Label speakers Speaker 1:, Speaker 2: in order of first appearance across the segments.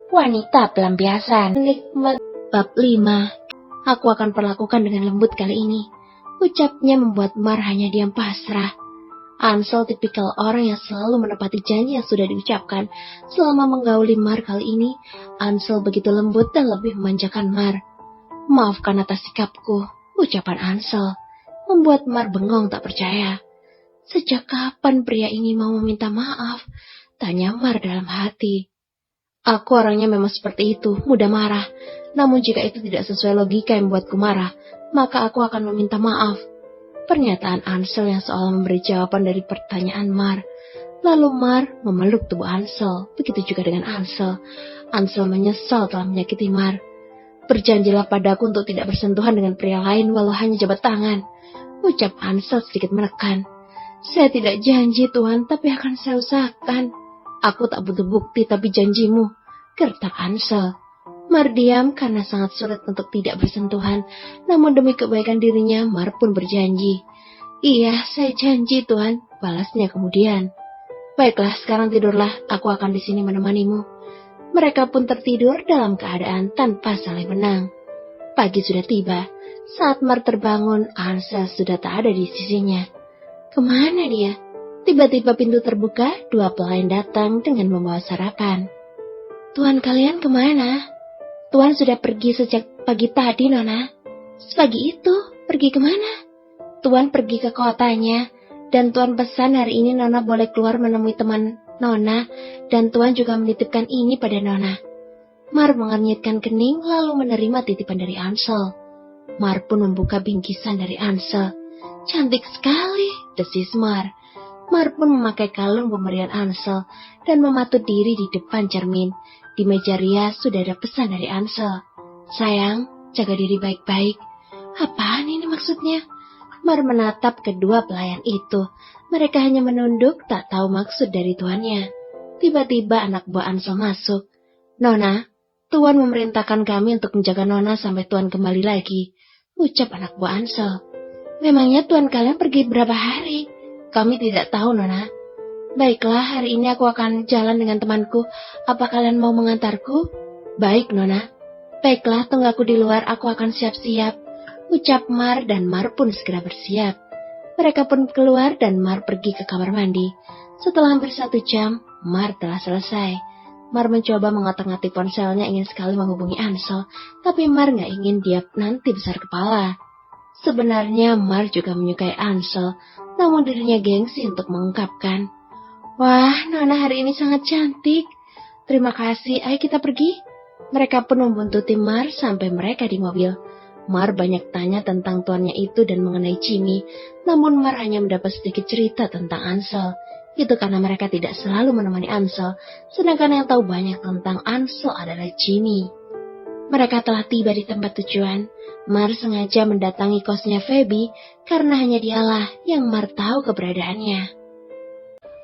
Speaker 1: Wanita pelampiasan. Nikmat. Bab 5. Aku akan perlakukan dengan lembut kali ini. Ucapnya membuat Mar hanya diam pasrah. Ansel tipikal orang yang selalu menepati janji yang sudah diucapkan. Selama menggauli Mar kali ini, Ansel begitu lembut dan lebih memanjakan Mar. Maafkan atas sikapku, ucapan Ansel membuat Mar bengong tak percaya. Sejak kapan pria ini mau meminta maaf? Tanya Mar dalam hati. Aku orangnya memang seperti itu, mudah marah. Namun jika itu tidak sesuai logika yang membuatku marah, maka aku akan meminta maaf. Pernyataan Ansel yang seolah memberi jawaban dari pertanyaan Mar. Lalu Mar memeluk tubuh Ansel, begitu juga dengan Ansel. Ansel menyesal telah menyakiti Mar. Berjanjilah padaku untuk tidak bersentuhan dengan pria lain walau hanya jabat tangan, ucap Ansel sedikit menekan. Saya tidak janji Tuhan, tapi akan saya usahakan. Aku tak butuh bukti tapi janjimu, gertak Ansel. Mar diam karena sangat sulit untuk tidak bersentuhan, namun demi kebaikan dirinya Mar pun berjanji. Iya, saya janji Tuhan, balasnya kemudian. Baiklah, sekarang tidurlah, aku akan di sini menemanimu. Mereka pun tertidur dalam keadaan tanpa saling menang. Pagi sudah tiba. Saat Mar terbangun, Ansel sudah tak ada di sisinya. Kemana dia? Tiba-tiba pintu terbuka, 2 pelayan datang dengan membawa sarapan. Tuan kalian kemana? Tuan sudah pergi sejak pagi tadi, Nona. Sepagi itu, pergi kemana? Tuan pergi ke kotanya, dan Tuan pesan hari ini Nona boleh keluar menemui teman Nona, dan Tuan juga menitipkan ini pada Nona. Mar mengernyitkan kening lalu menerima titipan dari Ansel. Mar pun membuka bingkisan dari Ansel. Cantik sekali, desis Mar. Mar pun memakai kalung pemberian Ansel dan mematut diri di depan cermin. Di meja rias sudah ada pesan dari Ansel. Sayang, jaga diri baik-baik. Apaan ini maksudnya? Mar menatap kedua pelayan itu. Mereka hanya menunduk, tak tahu maksud dari tuannya. Tiba-tiba anak buah Ansel masuk. Nona, Tuan memerintahkan kami untuk menjaga Nona sampai Tuan kembali lagi, ucap anak buah Ansel. Memangnya Tuan kalian pergi berapa hari? Kami tidak tahu, Nona. Baiklah, hari ini aku akan jalan dengan temanku. Apa kalian mau mengantarku? Baik, Nona. Baiklah, tunggu aku di luar, aku akan siap-siap, ucap Mar dan Mar pun segera bersiap. Mereka pun keluar dan Mar pergi ke kamar mandi. Setelah hampir 1 jam, Mar telah selesai. Mar mencoba mengotak-ngatik ponselnya ingin sekali menghubungi Ansel, tapi Mar gak ingin dia nanti besar kepala. Sebenarnya Mar juga menyukai Ansel, namun dirinya gengsi untuk mengungkapkan. Wah, Nona hari ini sangat cantik. Terima kasih, ayo kita pergi. Mereka pun membuntuti Mar sampai mereka di mobil. Mar banyak tanya tentang tuannya itu dan mengenai Jimmy, namun Mar hanya mendapat sedikit cerita tentang Ansel. Itu karena mereka tidak selalu menemani Ansel, sedangkan yang tahu banyak tentang Ansel adalah Jimmy. Mereka telah tiba di tempat tujuan. Mar sengaja mendatangi kosnya Feby karena hanya dialah yang Mar tahu keberadaannya.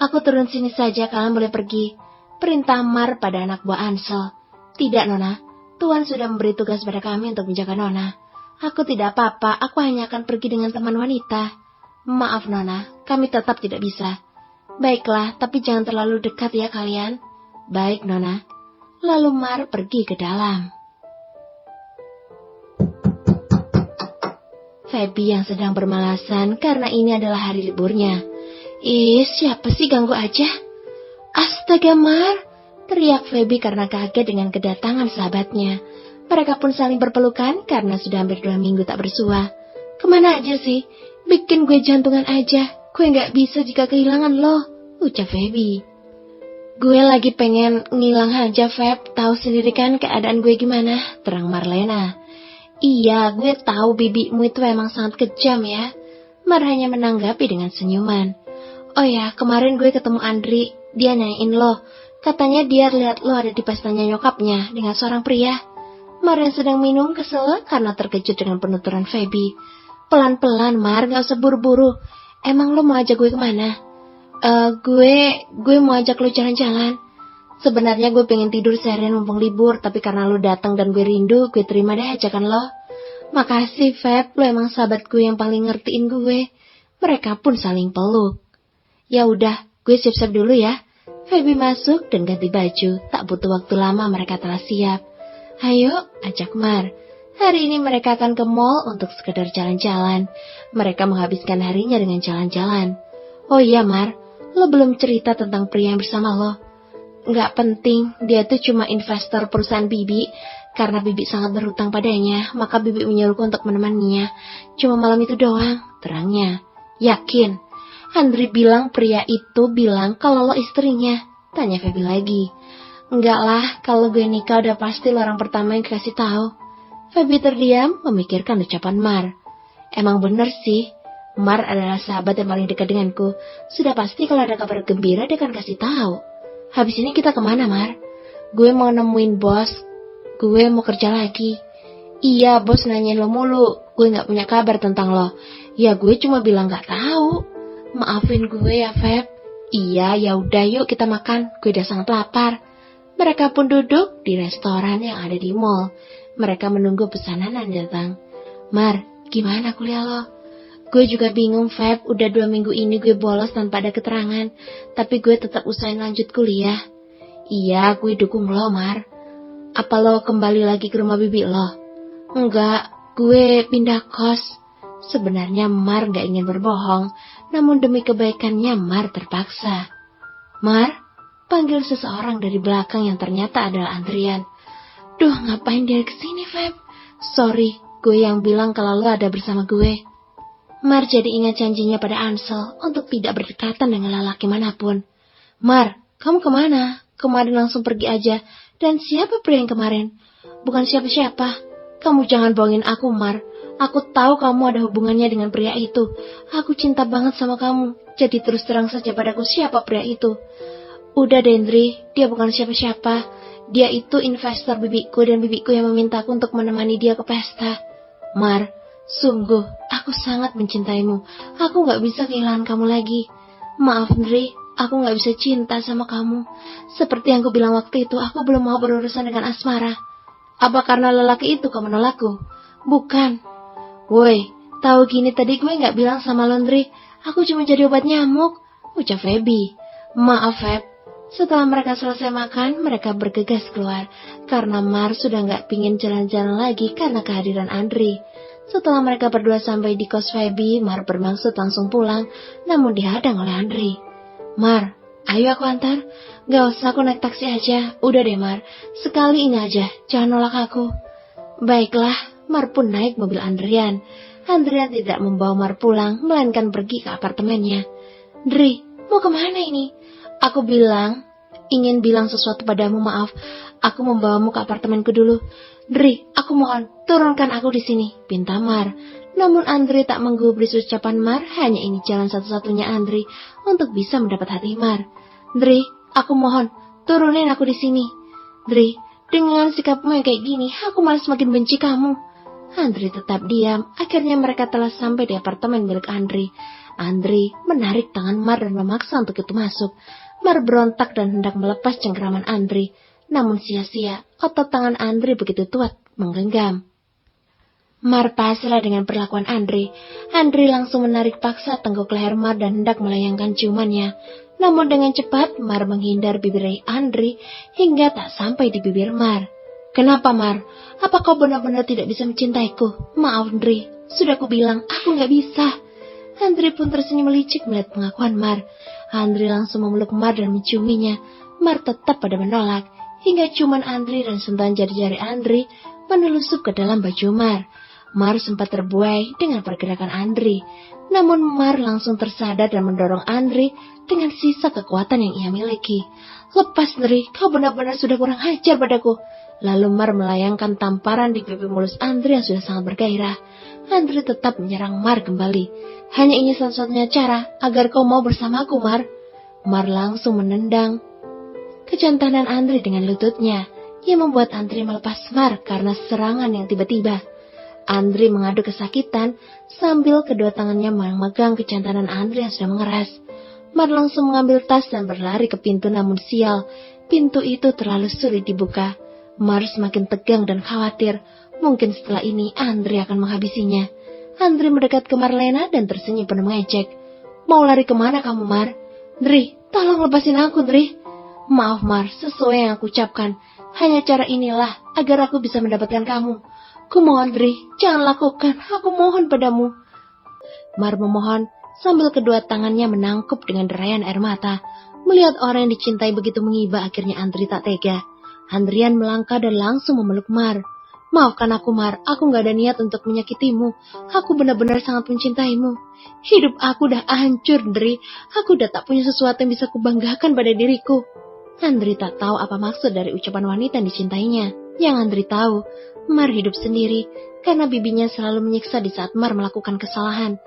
Speaker 1: Aku turun sini saja, kalian boleh pergi, perintah Mar pada anak buah Ansel. Tidak, Nona. Tuan sudah memberi tugas pada kami untuk menjaga Nona. Aku tidak apa-apa, aku hanya akan pergi dengan teman wanita. Maaf, Nona, kami tetap tidak bisa. Baiklah, tapi jangan terlalu dekat ya kalian. Baik, Nona. Lalu Mar pergi ke dalam. Feby yang sedang bermalasan karena ini adalah hari liburnya. Siapa sih, ganggu aja? Astaga, Mar, teriak Feby karena kaget dengan kedatangan sahabatnya. Mereka pun saling berpelukan karena sudah hampir 2 minggu tak bersua. Kemana aja sih? Bikin gue jantungan aja. Gue gak bisa jika kehilangan lo, ucap Feby. Gue lagi pengen ngilang aja, Feb. Tahu sendiri kan keadaan gue gimana, terang Marlena. Iya, gue tahu bibimu itu emang sangat kejam ya. Mar hanya menanggapi dengan senyuman. Oh ya, kemarin gue ketemu Andri. Dia nanyain lo. Katanya dia lihat lo ada di pestanya nyokapnya dengan seorang pria. Mar yang sedang minum kesel karena terkejut dengan penuturan Feby. Pelan-pelan, Mar, gak usah buru-buru. Emang lo mau ajak gue kemana? Gue mau ajak lo jalan-jalan. Sebenarnya gue pengen tidur seharian mumpung libur, tapi karena lo datang dan gue rindu, gue terima deh ajakan lo. Makasih, Feb, lo emang sahabat gue yang paling ngertiin gue. Mereka pun saling peluk. Ya udah, gue siap-siap dulu ya. Feby masuk dan ganti baju. Tak butuh waktu lama mereka telah siap. Ayo, ajak Mar. Hari ini mereka akan ke mall untuk sekedar jalan-jalan. Mereka menghabiskan harinya dengan jalan-jalan. Oh iya Mar, lo belum cerita tentang pria yang bersama lo. Nggak penting, dia tuh cuma investor perusahaan Bibi. Karena Bibi sangat berhutang padanya, maka Bibi menyuruhku untuk menemaninya. Cuma malam itu doang, terangnya. Yakin? Andri bilang pria itu bilang kalau lo istrinya. Tanya Feby lagi. Enggak lah, kalau gue nikah udah pasti lo orang pertama yang kasih tahu. Feby terdiam memikirkan ucapan Mar. Emang bener sih, Mar adalah sahabat yang paling dekat denganku. Sudah pasti kalau ada kabar gembira dia akan kasih tahu. Habis ini kita kemana Mar? Gue mau nemuin bos. Gue mau kerja lagi. Iya, bos nanyain lo mulu. Gue gak punya kabar tentang lo. Ya gue cuma bilang gak tahu. Maafin gue ya Feb. Iya, ya udah yuk kita makan. Gue udah sangat lapar. Mereka pun duduk di restoran yang ada di mall. Mereka menunggu pesanan yang datang. Mar, gimana kuliah lo? Gue juga bingung Feb. Udah 2 minggu ini gue bolos tanpa ada keterangan. Tapi gue tetap usahain lanjut kuliah. Iya, gue dukung lo Mar. Apa lo kembali lagi ke rumah bibi lo? Enggak, gue pindah kos. Sebenarnya Mar gak ingin berbohong. Namun demi kebaikannya Mar terpaksa. Mar, panggil seseorang dari belakang yang ternyata adalah Andrian. Duh, ngapain dia kesini, Feb? Sorry, gue yang bilang kalau lo ada bersama gue. Mar jadi ingat janjinya pada Ansel untuk tidak berdekatan dengan lelaki manapun. Mar, kamu kemana? Kemarin langsung pergi aja. Dan siapa pria yang kemarin? Bukan siapa-siapa. Kamu jangan bohongin aku, Mar. Aku tahu kamu ada hubungannya dengan pria itu. Aku cinta banget sama kamu. Jadi terus terang saja padaku siapa pria itu. Udah Dendri, dia bukan siapa-siapa. Dia itu investor bibiku dan bibiku yang memintaku untuk menemani dia ke pesta. Mar, sungguh, aku sangat mencintaimu. Aku gak bisa kehilangan kamu lagi. Maaf Dri, aku gak bisa cinta sama kamu. Seperti yang aku bilang waktu itu, aku belum mau berurusan dengan Asmara. Apa karena lelaki itu kau menolakku? Bukan. Woi, tahu gini tadi gue gak bilang sama Laundry, aku cuma jadi obat nyamuk, ucap Feby. Maaf Feb. Setelah mereka selesai makan, mereka bergegas keluar, karena Mar sudah gak pingin jalan-jalan lagi karena kehadiran Andri. Setelah mereka berdua sampai di kos Feby, Mar bermaksud langsung pulang, namun dihadang oleh Andri. Mar, ayo aku antar. Gak usah, aku naik taksi aja. Udah deh Mar, sekali ini aja, jangan nolak aku. Baiklah. Mar pun naik mobil Andrian. Andrian tidak membawa Mar pulang, melainkan pergi ke apartemennya. Dri, mau kemana ini? Aku ingin bilang sesuatu padamu, maaf. Aku membawamu ke apartemenku dulu. Dri, aku mohon, turunkan aku di sini, pinta Mar. Namun Andri tak menggubris ucapan Mar, hanya ini jalan satu-satunya Andri untuk bisa mendapat hati Mar. Dri, aku mohon, turunin aku di sini. Dri, dengan sikapmu yang kayak gini, aku malah semakin benci kamu. Andri tetap diam. Akhirnya mereka telah sampai di apartemen milik Andri. Andri menarik tangan Mar dan memaksa untuk itu masuk. Mar berontak dan hendak melepas cengkeraman Andri. Namun sia-sia, otot tangan Andri begitu kuat menggenggam. Mar pasrah dengan perlakuan Andri. Andri langsung menarik paksa tenggok leher Mar dan hendak melayangkan ciumannya. Namun dengan cepat, Mar menghindar bibir Andri hingga tak sampai di bibir Mar. Kenapa Mar? Apa kau benar-benar tidak bisa mencintaiku? Maaf Andri, sudah ku bilang aku gak bisa. Andri pun tersenyum licik melihat pengakuan Mar. Andri langsung memeluk Mar dan menciuminya. Mar tetap pada menolak, hingga ciuman Andri dan sentuhan jari-jari Andri menelusup ke dalam baju Mar. Mar sempat terbuai dengan pergerakan Andri. Namun Mar langsung tersadar dan mendorong Andri dengan sisa kekuatan yang ia miliki. Lepas Andri, kau benar-benar sudah kurang ajar padaku. Lalu Mar melayangkan tamparan di pipi mulus Andri yang sudah sangat bergairah. Andri tetap menyerang Mar kembali. Hanya ini satu-satunya cara agar kau mau bersamaku, Mar. Mar langsung menendang kejantanan Andri dengan lututnya. Ia membuat Andri melepas Mar karena serangan yang tiba-tiba. Andri mengadu kesakitan sambil kedua tangannya memegang kejantanan Andri yang sudah mengeras. Mar langsung mengambil tas dan berlari ke pintu, namun sial, pintu itu terlalu sulit dibuka. Mar semakin tegang dan khawatir. Mungkin setelah ini Andri akan menghabisinya. Andri mendekat ke Marlena dan tersenyum penuh mengejek. Mau lari kemana kamu, Mar? Dri, tolong lepasin aku, Dri. Maaf Mar, sesuai yang aku ucapkan. Hanya cara inilah agar aku bisa mendapatkan kamu. Kumohon Dri, jangan lakukan, aku mohon padamu. Mar memohon sambil kedua tangannya menangkup dengan derayan air mata. Melihat orang yang dicintai begitu mengiba, akhirnya Andri tak tega. Andrian melangkah dan langsung memeluk Mar. Maafkan aku Mar, aku gak ada niat untuk menyakitimu. Aku benar-benar sangat mencintaimu. Hidup aku udah hancur Dri, aku udah tak punya sesuatu yang bisa kubanggakan pada diriku. Andri tak tahu apa maksud dari ucapan wanita yang dicintainya. Yang Andri tahu, Mar hidup sendiri karena bibinya selalu menyiksa di saat Mar melakukan kesalahan.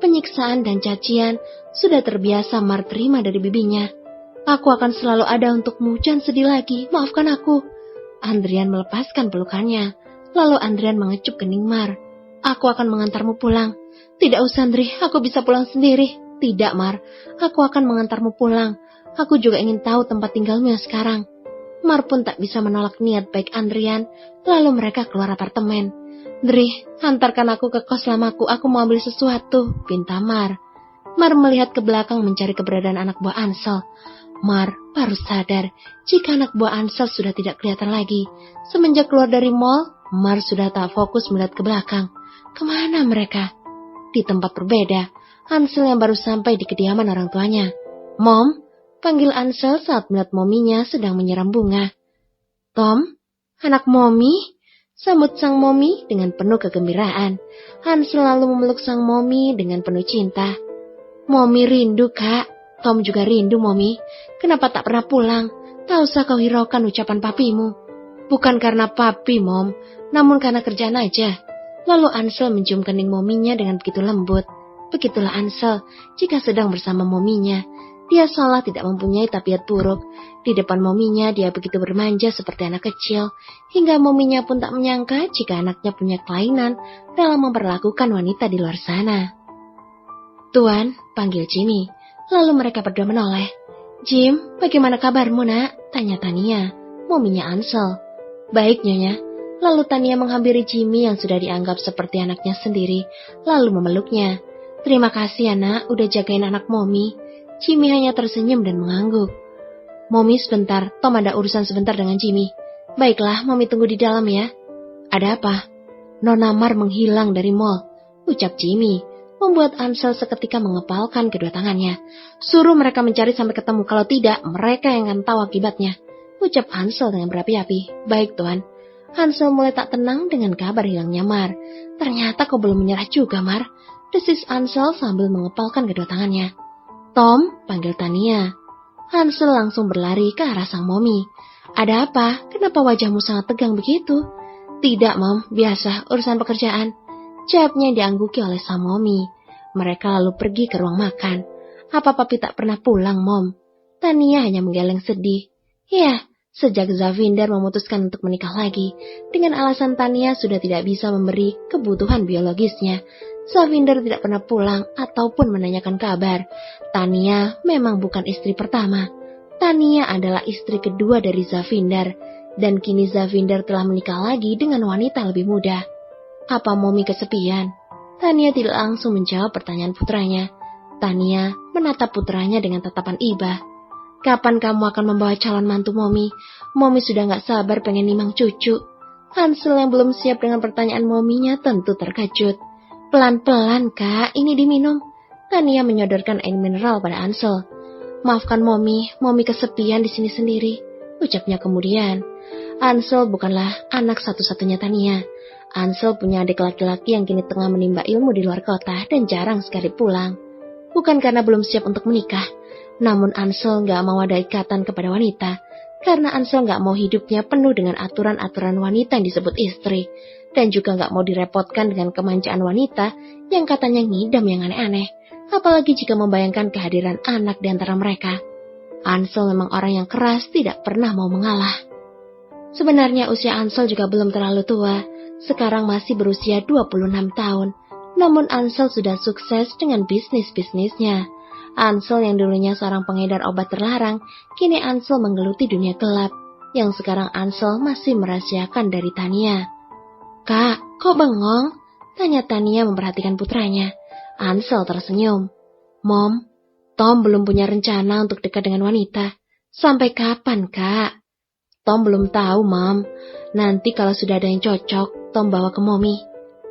Speaker 1: Penyiksaan dan cacian sudah terbiasa Mar terima dari bibinya. Aku akan selalu ada untukmu, jangan sedih lagi, maafkan aku. Andrian melepaskan pelukannya. Lalu Andrian mengecup kening Mar. Aku akan mengantarmu pulang. Tidak usah Andri, aku bisa pulang sendiri. Tidak Mar, aku akan mengantarmu pulang. Aku juga ingin tahu tempat tinggalmu yang sekarang. Mar pun tak bisa menolak niat baik Andrian. Lalu mereka keluar apartemen. Dri, hantarkan aku ke kos lamaku, aku mau ambil sesuatu, pinta Mar. Mar melihat ke belakang mencari keberadaan anak buah Ansel. Mar baru sadar jika anak buah Ansel sudah tidak kelihatan lagi. Semenjak keluar dari mall, Mar sudah tak fokus melihat ke belakang. Kemana mereka? Di tempat berbeda, Ansel yang baru sampai di kediaman orang tuanya. Mom, panggil Ansel saat melihat mominya sedang menyiram bunga. Tom, anak momi? Sambut sang momi dengan penuh kegembiraan. Ansel lalu memeluk sang momi dengan penuh cinta. Momi rindu kak. Tom juga rindu momi. Kenapa tak pernah pulang? Tak usah kau hiraukan ucapan papimu. Bukan karena papi mom, namun karena kerjaan aja. Lalu Ansel mencium kening mominya dengan begitu lembut. Begitulah Ansel jika sedang bersama mominya. Dia seolah tidak mempunyai tabiat buruk. Di depan mominya dia begitu bermanja seperti anak kecil. Hingga mominya pun tak menyangka jika anaknya punya kelainan dalam memperlakukan wanita di luar sana. Tuan, panggil Jimmy. Lalu mereka berdua menoleh. Jim, bagaimana kabarmu nak? Tanya Tania, mominya Ansel. Baik nyonya. Lalu Tania menghampiri Jimmy yang sudah dianggap seperti anaknya sendiri. Lalu memeluknya. Terima kasih anak, udah jagain anak momi. Jimmy hanya tersenyum dan mengangguk. Momi sebentar, Tom ada urusan sebentar dengan Jimmy. Baiklah, Momi tunggu di dalam ya. Ada apa? Nona Mar menghilang dari mall, ucap Jimmy. Membuat Ansel seketika mengepalkan kedua tangannya. Suruh mereka mencari sampai ketemu, kalau tidak, mereka yang akan tahu akibatnya, ucap Ansel dengan berapi-api. Baik tuan. Ansel mulai tak tenang dengan kabar hilangnya Mar. Ternyata kau belum menyerah juga Mar, desis Ansel sambil mengepalkan kedua tangannya. Tom, panggil Tania. Ansel langsung berlari ke arah sang momi. Ada apa? Kenapa wajahmu sangat tegang begitu? Tidak Mom, biasa, urusan pekerjaan. Jawabnya diangguki oleh sang momi. Mereka lalu pergi ke ruang makan. Apa papi tak pernah pulang, Mom? Tania hanya menggeleng sedih. Ya, sejak Zavinder memutuskan untuk menikah lagi, dengan alasan Tania sudah tidak bisa memberi kebutuhan biologisnya, Zavinder tidak pernah pulang ataupun menanyakan kabar. Tania memang bukan istri pertama. Tania adalah istri kedua dari Zavinder, dan kini Zavinder telah menikah lagi dengan wanita lebih muda. Apa Momi kesepian? Tania tidak langsung menjawab pertanyaan putranya. Tania menatap putranya dengan tatapan iba. Kapan kamu akan membawa calon mantu Momi? Momi sudah gak sabar pengen nimang cucu. Hansel yang belum siap dengan pertanyaan mominya tentu terkejut. Pelan-pelan kak, ini diminum. Tania menyodorkan air mineral pada Hansel. Maafkan Momi, Momi kesepian di sini sendiri, ucapnya kemudian. Hansel bukanlah anak satu-satunya Tania. Hansel punya adik laki-laki yang kini tengah menimba ilmu di luar kota dan jarang sekali pulang. Bukan karena belum siap untuk menikah, namun Hansel gak mau ada ikatan kepada wanita, karena Hansel gak mau hidupnya penuh dengan aturan-aturan wanita yang disebut istri, dan juga gak mau direpotkan dengan kemanjaan wanita yang katanya ngidam yang aneh-aneh, apalagi jika membayangkan kehadiran anak di antara mereka. Hansel memang orang yang keras, tidak pernah mau mengalah. Sebenarnya usia Hansel juga belum terlalu tua, sekarang masih berusia 26 tahun. Namun Hansel sudah sukses dengan bisnis-bisnisnya. Hansel yang dulunya seorang pengedar obat terlarang, kini Hansel menggeluti dunia gelap, yang sekarang Hansel masih merahasiakan dari Tania. Kak, kok bengong? Tanya Tania memperhatikan putranya. Hansel tersenyum. Mom, Tom belum punya rencana untuk dekat dengan wanita. Sampai kapan, Kak? Tom belum tahu, Mam. Nanti kalau sudah ada yang cocok, Tom bawa ke Mommy.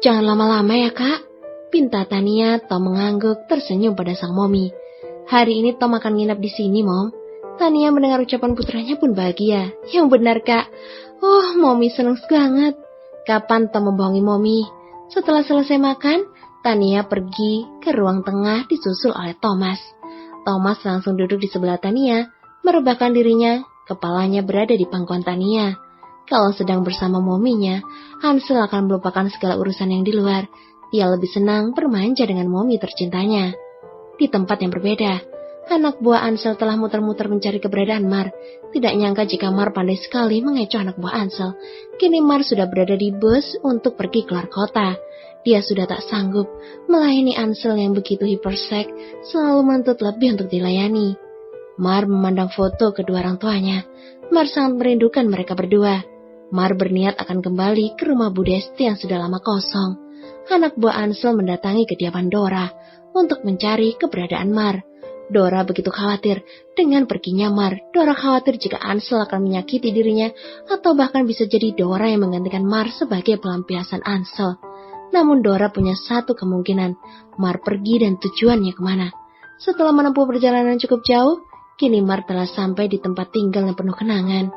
Speaker 1: Jangan lama-lama ya, Kak. Pinta Tania. Tom mengangguk tersenyum pada sang Mommy. Hari ini Tom akan nginap di sini, Mom. Tania mendengar ucapan putranya pun bahagia. Yang benar, Kak. Oh, Mommy senang banget. Kapan Tom membohongi Mommy? Setelah selesai makan, Tania pergi ke ruang tengah disusul oleh Thomas. Thomas langsung duduk di sebelah Tania, merebahkan dirinya, kepalanya berada di pangkuan Tania. Kalau sedang bersama mominya, Hansel akan melupakan segala urusan yang di luar. Dia lebih senang bermanja dengan momi tercintanya. Di tempat yang berbeda, anak buah Hansel telah muter-muter mencari keberadaan Mar. Tidak nyangka jika Mar pandai sekali mengecoh anak buah Hansel. Kini Mar sudah berada di bus untuk pergi keluar kota. Dia sudah tak sanggup melayani Hansel yang begitu hipersek, selalu menuntut lebih untuk dilayani. Mar memandang foto kedua orang tuanya. Mar sangat merindukan mereka berdua. Mar berniat akan kembali ke rumah Bu Desti yang sudah lama kosong. Anak buah Hansel mendatangi kediaman Dora untuk mencari keberadaan Mar. Dora begitu khawatir dengan perginya Mar. Dora khawatir jika Hansel akan menyakiti dirinya, atau bahkan bisa jadi Dora yang menggantikan Mar sebagai pelampiasan Hansel. Namun Dora punya satu kemungkinan, Mar pergi dan tujuannya kemana. Setelah menempuh perjalanan cukup jauh, kini Mar telah sampai di tempat tinggal yang penuh kenangan.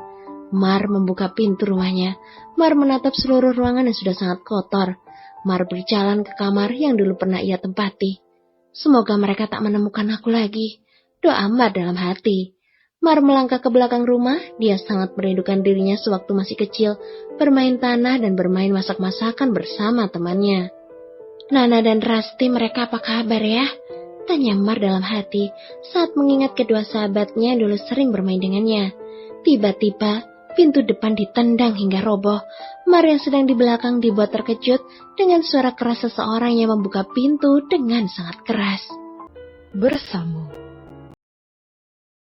Speaker 1: Mar membuka pintu rumahnya. Mar menatap seluruh ruangan yang sudah sangat kotor. Mar berjalan ke kamar yang dulu pernah ia tempati. Semoga mereka tak menemukan aku lagi. Doa Mar dalam hati. Mar melangkah ke belakang rumah. Dia sangat merindukan dirinya sewaktu masih kecil, bermain tanah dan bermain masak-masakan bersama temannya. Nana dan Rasti, mereka apa kabar ya? Tanya Mar dalam hati saat mengingat kedua sahabatnya yang dulu sering bermain dengannya. Tiba-tiba, pintu depan ditendang hingga roboh. Mar yang sedang di belakang dibuat terkejut dengan suara keras seseorang yang membuka pintu dengan sangat keras.
Speaker 2: Bersama